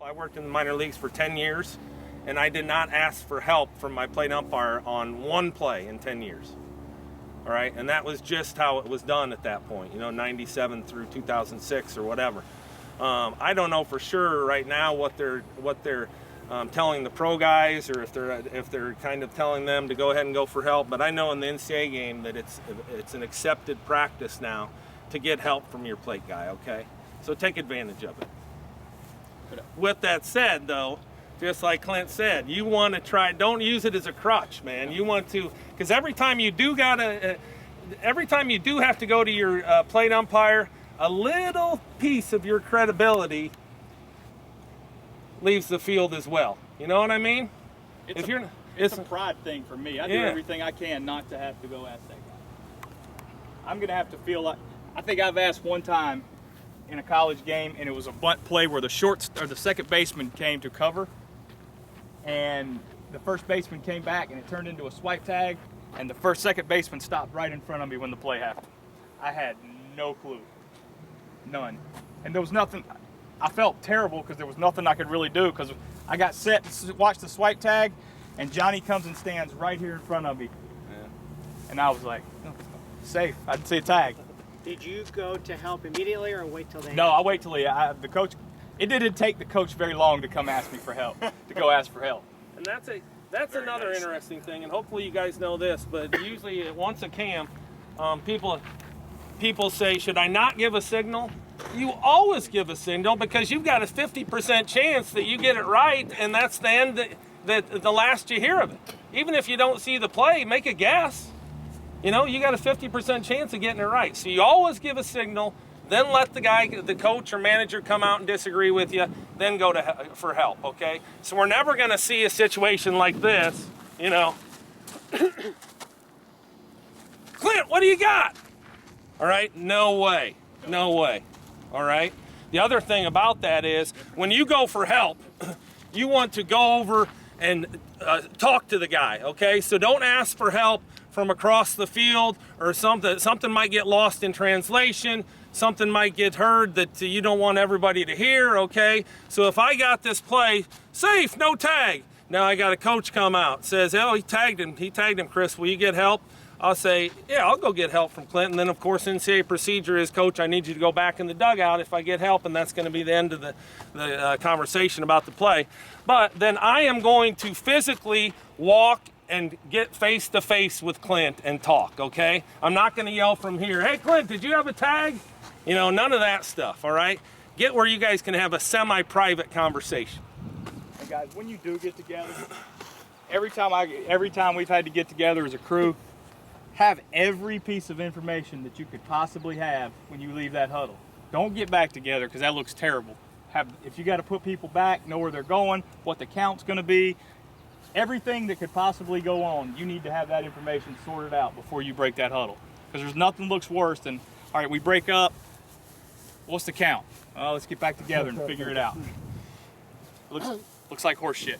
I worked in the minor leagues for 10 years, and I did not ask for help from my plate umpire on one play in 10 years. All right, and that was just how it was done at that point, 97 through 2006 or whatever. I don't know for sure right now what they're telling the pro guys, or if they're kind of telling them to go ahead and go for help. But I know in the NCAA game that it's an accepted practice now to get help from your plate guy. Okay, so take advantage of it. With that said, though, just like Clint said, you want to try. Don't use it as a crutch, man. You want to, because every time you do have to go to your plate umpire, a little piece of your credibility leaves the field as well. You know what I mean? It's a pride thing for me. I do everything I can not to have to go ask that guy. I'm going to have to feel like, I think I've asked one time in a college game, and it was a bunt play where the second baseman came to cover, and the first baseman came back, and it turned into a swipe tag, and the second baseman stopped right in front of me when the play happened. I had no clue. None. And there was nothing. I felt terrible because there was nothing I could really do, because I got set to watch the swipe tag, and Johnny comes and stands right here in front of me. Yeah. And I was like, oh, safe. I didn't see a tag. Did you go to help immediately or wait till they... No, I wait till the coach. It didn't take the coach very long to come ask me for help, to go ask for help. And that's another interesting thing, and hopefully you guys know this, but usually at once a camp, people say, should I not give a signal? You always give a signal, because you've got a 50% chance that you get it right, and that's the end, the last you hear of it. Even if you don't see the play, make a guess. You got a 50% chance of getting it right. So you always give a signal, then let the coach or manager come out and disagree with you, then go for help, okay? So we're never gonna see a situation like this, Clint, what do you got? All right, no way, all right? The other thing about that is, when you go for help, you want to go over and talk to the guy, okay? So don't ask for help from across the field, or something might get lost in translation, something might get heard that you don't want everybody to hear, okay? So if I got this play, safe, no tag. Now I got a coach come out, says, oh, he tagged him, Chris, will you get help? I'll say, yeah, I'll go get help from Clint. And then, of course, NCAA procedure is, coach, I need you to go back in the dugout if I get help, and that's going to be the end of the conversation about the play. But then I am going to physically walk and get face-to-face with Clint and talk, okay? I'm not going to yell from here, hey, Clint, did you have a tag? None of that stuff, all right? Get where you guys can have a semi-private conversation. And guys, when you do get together, every time we've had to get together as a crew, have every piece of information that you could possibly have when you leave that huddle. Don't get back together, because that looks terrible. If you got to put people back, know where they're going, what the count's going to be, everything that could possibly go on, you need to have that information sorted out before you break that huddle. Because there's nothing looks worse than, all right, we break up, what's the count? Let's get back together and figure it out. Looks like horse shit.